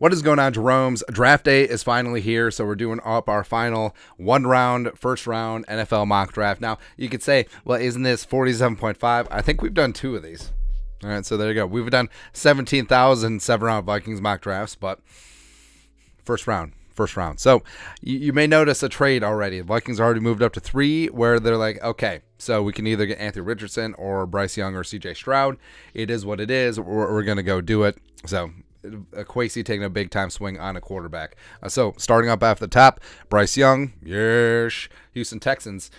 What is going on, Jerome's? Draft day is finally here, so we're doing up our final first round NFL mock draft. Now, you could say, well, isn't this 47.5? I think we've done 2 of these. All right, so there you go. We've done 17,000 7-round Vikings mock drafts, but first round. So you may notice a trade already. The Vikings already moved up to 3, where they're like, okay, so we can either get Anthony Richardson or Bryce Young or CJ Stroud. It is what it is. We're going to go do it. So Kwesi taking a big-time swing on a quarterback. So starting up after the top, Bryce Young, yes, Houston Texans.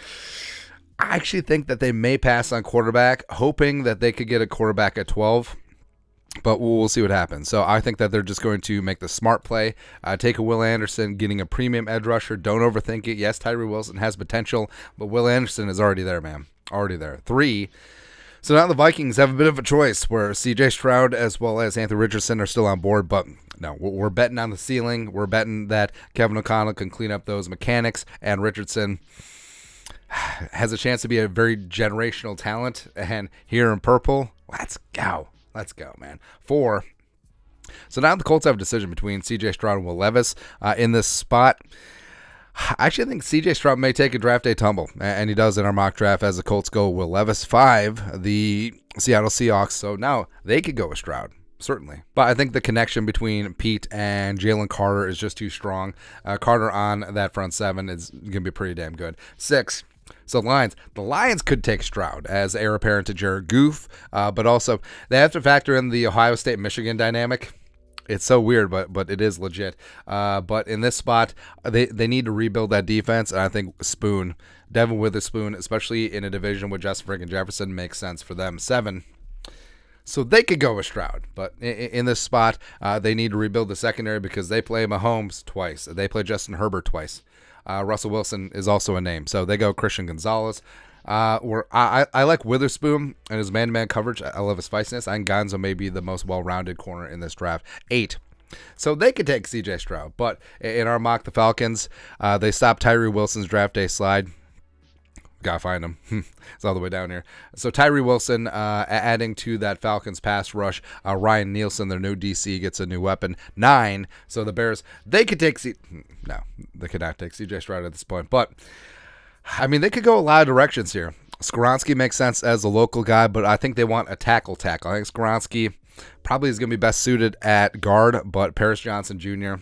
I actually think that they may pass on quarterback, hoping that they could get a quarterback at 12. But we'll see what happens. So I think that they're just going to make the smart play, take a Will Anderson, getting a premium edge rusher. Don't overthink it. Yes, Tyree Wilson has potential, but Will Anderson is already there, man. Already there. 3. So now the Vikings have a bit of a choice where CJ Stroud as well as Anthony Richardson are still on board, but no, we're betting on the ceiling. We're betting that Kevin O'Connell can clean up those mechanics, and Richardson has a chance to be a very generational talent. And here in purple, let's go. Let's go, man. 4. So now the Colts have a decision between CJ Stroud and Will Levis in this spot. I actually think CJ Stroud may take a draft day tumble, and he does in our mock draft as the Colts go Will Levis. 5, the Seattle Seahawks. So now they could go with Stroud, certainly. But I think the connection between Pete and Jalen Carter is just too strong. Carter on that front 7 is going to be pretty damn good. 6. So Lions. The Lions could take Stroud as heir apparent to Jared Goff, but also they have to factor in the Ohio State-Michigan dynamic. It's so weird, but it is legit. But in this spot, they need to rebuild that defense, and I think Devin Witherspoon, especially in a division with Justin Frick and Jefferson, makes sense for them. 7. So they could go with Stroud, but in this spot, they need to rebuild the secondary because they play Mahomes twice. They play Justin Herbert twice. Russell Wilson is also a name, so they go Christian Gonzalez. I like Witherspoon and his man-to-man coverage. I love his feistiness. I think Gonzo may be the most well-rounded corner in this draft. 8. So they could take CJ Stroud, but in our mock, the Falcons, they stopped Tyree Wilson's draft day slide. Gotta find him. It's all the way down here. So Tyree Wilson adding to that Falcons pass rush. Ryan Nielsen, their new DC, gets a new weapon. 9. So the Bears, they could take no, they could not take CJ Stroud at this point. But, I mean, they could go a lot of directions here. Skoronski makes sense as a local guy, but I think they want a tackle. I think Skoronski probably is going to be best suited at guard, but Paris Johnson Jr.,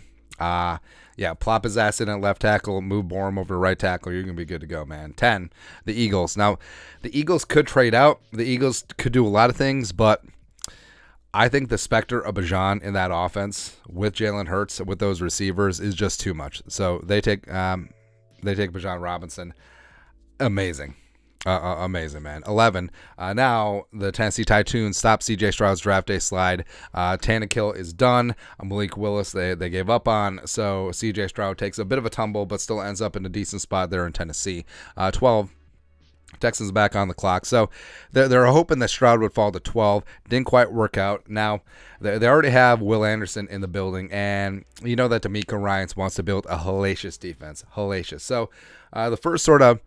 yeah, plop his ass in at left tackle, move Borum over to right tackle. You're going to be good to go, man. 10, the Eagles. Now, the Eagles could trade out. The Eagles could do a lot of things, but I think the specter of Bijan in that offense with Jalen Hurts, with those receivers, is just too much. So they take Bijan Robinson. Amazing. Amazing, man. 11. Now the Tennessee Titans stop CJ Stroud's draft day slide. Tannehill is done. Malik Willis they gave up on. So CJ Stroud takes a bit of a tumble, but still ends up in a decent spot there in Tennessee. 12. Texans back on the clock. So they're hoping that Stroud would fall to 12. Didn't quite work out. Now, they already have Will Anderson in the building, and you know that DeMeco Ryans wants to build a hellacious defense. Hellacious. So the first sort of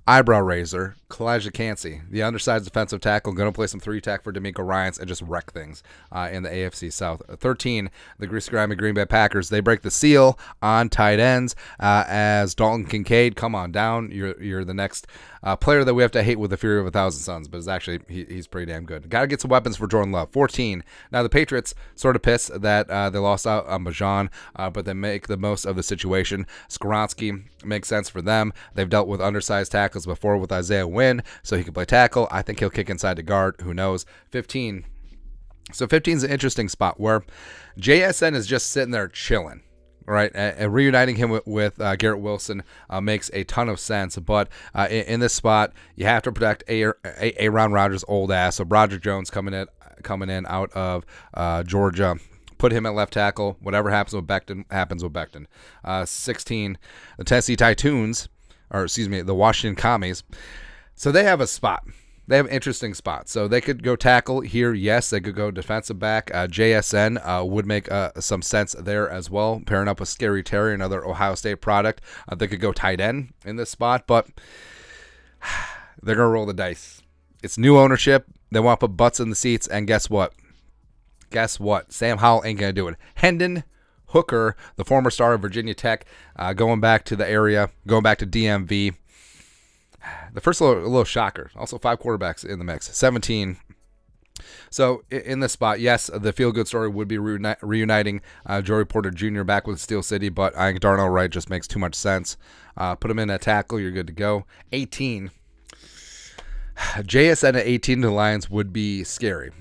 eyebrow raiser, Kalijah Kancey, the undersized defensive tackle, going to play some 3-tech for DeMeco Ryans and just wreck things in the AFC South. 13, the greasy-grimy Green Bay Packers. They break the seal on tight ends as Dalton Kincaid, come on down. You're the next player that we have to hate with the fury of 1,000 suns, but it's actually he's pretty damn good. Got to get some weapons for Jordan Love. 14, now the Patriots sort of pissed that they lost out on Bijan, but they make the most of the situation. Skoronski makes sense for them. They've dealt with undersized tackles before with Isaiah Wynn, so he can play tackle. I think he'll kick inside the guard. Who knows? 15. So 15 is an interesting spot where JSN is just sitting there chilling. Right, and reuniting him with Garrett Wilson makes a ton of sense. But in this spot, you have to protect Aaron Rodgers' old ass. So Broderick Jones coming in out of Georgia. Put him at left tackle. Whatever happens with Becton happens with Becton. 16, the Tennessee Titans, or excuse me, the Washington Commies. So they have a spot. They have an interesting spots. So they could go tackle here. Yes, they could go defensive back. JSN would make some sense there as well. Pairing up with Scary Terry, another Ohio State product. They could go tight end in this spot, but they're going to roll the dice. It's new ownership. They want to put butts in the seats, and guess what? Sam Howell ain't going to do it. Hendon Hooker, the former star of Virginia Tech, going back to the area, going back to DMV. The first little shocker. Also 5 quarterbacks in the mix. 17. So in this spot, yes, the feel-good story would be reuniting Joey Porter Jr. back with Steel City, but I think Darnell Wright just makes too much sense. Put him in at tackle, you're good to go. 18. JSN at 18 to the Lions would be scary.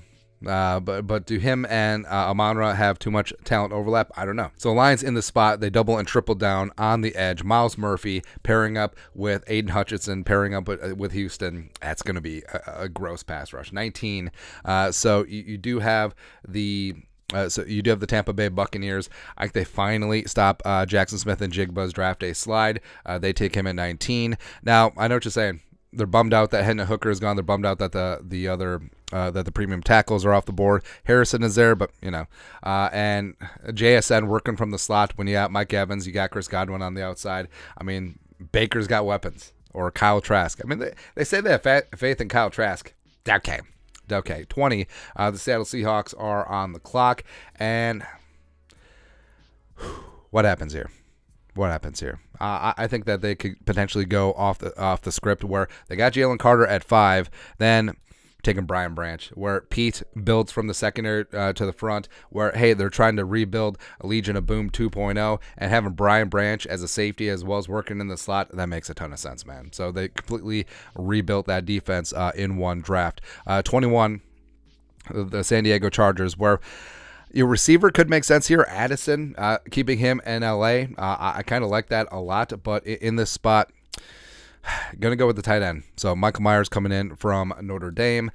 But do him and Amon-Ra have too much talent overlap? I don't know. So Lions in the spot, they double and triple down on the edge. Miles Murphy pairing up with Aiden Hutchinson, pairing up with Houston. That's going to be a gross pass rush. 19. So you do have the... So you do have the Tampa Bay Buccaneers. I think they finally stop Jackson Smith and Jigba's draft day slide. They take him at 19. Now, I know what you're saying. They're bummed out that Hendon Hooker is gone. They're bummed out that the premium tackles are off the board. Harrison is there, but and JSN working from the slot. When you got Mike Evans, you got Chris Godwin on the outside. I mean, Baker's got weapons, or Kyle Trask. I mean, they say they have faith in Kyle Trask. Okay. 20. The Seattle Seahawks are on the clock, and what happens here? I think that they could potentially go off the script where they got Jalen Carter at 5, then taking Brian Branch, where Pete builds from the secondary to the front, where, hey, they're trying to rebuild a Legion of Boom 2.0, and having Brian Branch as a safety as well as working in the slot, that makes a ton of sense, man. So they completely rebuilt that defense in one draft. 21, the San Diego Chargers, where your receiver could make sense here. Addison, keeping him in LA. I kind of like that a lot, but in this spot, going to go with the tight end. So Michael Myers coming in from Notre Dame,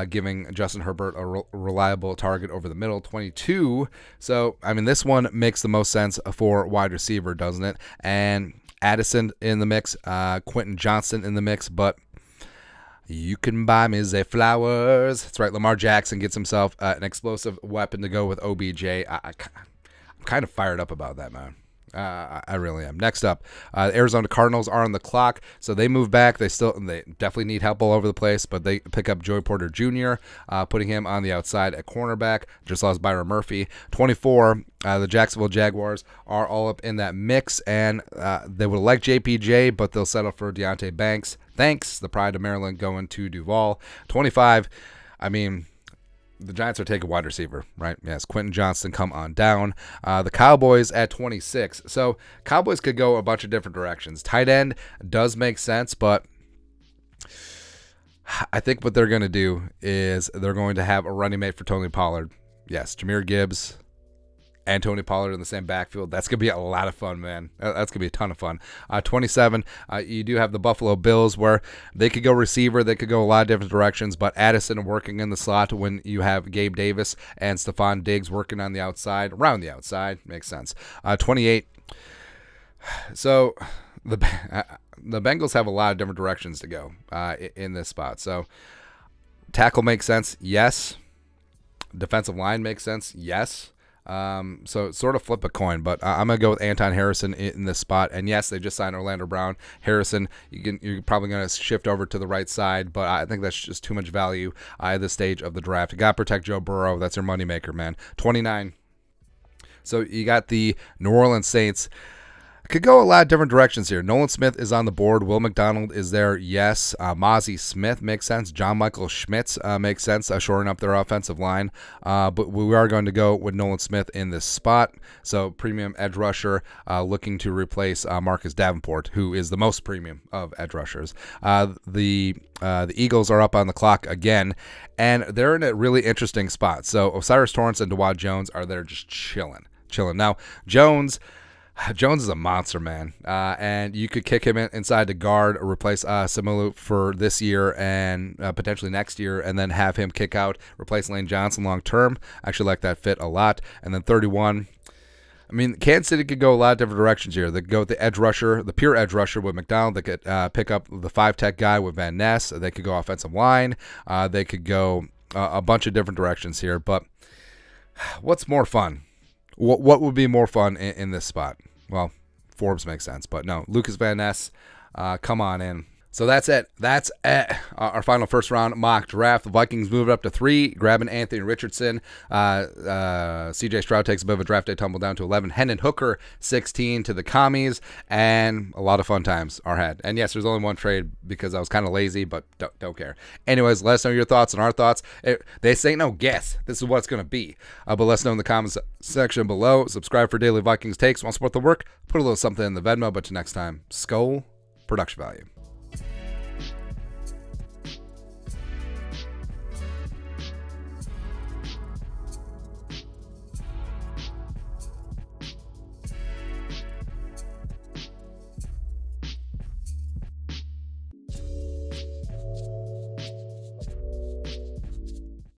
giving Justin Herbert a reliable target over the middle. 22. So, I mean, this one makes the most sense for wide receiver, doesn't it? And Addison in the mix, Quentin Johnston in the mix, but you can buy me the flowers. That's right. Lamar Jackson gets himself an explosive weapon to go with OBJ. I'm kind of fired up about that, man. I really am. Next up, the Arizona Cardinals are on the clock, so they move back. They definitely need help all over the place, but they pick up Joey Porter Jr., putting him on the outside at cornerback. Just lost Byron Murphy. 24, the Jacksonville Jaguars are all up in that mix, and they would like JPJ, but they'll settle for Deonte Banks. Thanks. The Pride of Maryland going to Duval. 25, I mean, the Giants are taking wide receiver, right? Yes, Quentin Johnston, come on down. The Cowboys at 26. So Cowboys could go a bunch of different directions. Tight end does make sense, but I think what they're going to do is they're going to have a running mate for Tony Pollard. Yes, Jahmyr Gibbs and Tony Pollard in the same backfield. That's going to be a lot of fun, man. That's going to be a ton of fun. 27, you do have the Buffalo Bills, where they could go receiver. They could go a lot of different directions, but Addison working in the slot when you have Gabe Davis and Stephon Diggs working on the outside, around the outside. Makes sense. 28. So the Bengals have a lot of different directions to go in this spot. So tackle makes sense, yes. Defensive line makes sense, yes. So sort of flip a coin, but I'm going to go with Anton Harrison in this spot. And yes, they just signed Orlando Brown. Harrison, you're probably going to shift over to the right side, but I think that's just too much value at this stage of the draft. You got to protect Joe Burrow. That's your moneymaker, man. 29. So you got the New Orleans Saints. Could go a lot of different directions here. Nolan Smith is on the board. Will McDonald is there. Yes. Mozzie Smith makes sense. John Michael Schmitz makes sense, shoring up their offensive line. But we are going to go with Nolan Smith in this spot. So premium edge rusher, looking to replace Marcus Davenport, who is the most premium of edge rushers. The Eagles are up on the clock again, and they're in a really interesting spot. So Osiris Torrance and Dawad Jones are there just chilling. Now, Jones is a monster, man, and you could kick him inside the guard or replace Samulu for this year and potentially next year, and then have him kick out, replace Lane Johnson long term. I actually like that fit a lot. And then 31, I mean, Kansas City could go a lot of different directions here. They could go with the edge rusher, the pure edge rusher with McDonald. They could pick up the 5-tech guy with Van Ness. They could go offensive line. They could go a bunch of different directions here. But what's more fun? What would be more fun in this spot? Well, Forbes makes sense, but no. Lucas Van Ness, come on in. So that's it. That's it. Our final first round mock draft. The Vikings moved up to 3, grabbing Anthony Richardson. CJ Stroud takes a bit of a draft day tumble down to 11. Hendon Hooker, 16 to the Commies. And a lot of fun times are had. And yes, there's only one trade because I was kind of lazy, but don't care. Anyways, let us know your thoughts and our thoughts. This ain't no guess. This is what it's going to be. But let us know in the comments section below. Subscribe for daily Vikings takes. Want to support the work? Put a little something in the Venmo. But till next time, Skol, production value.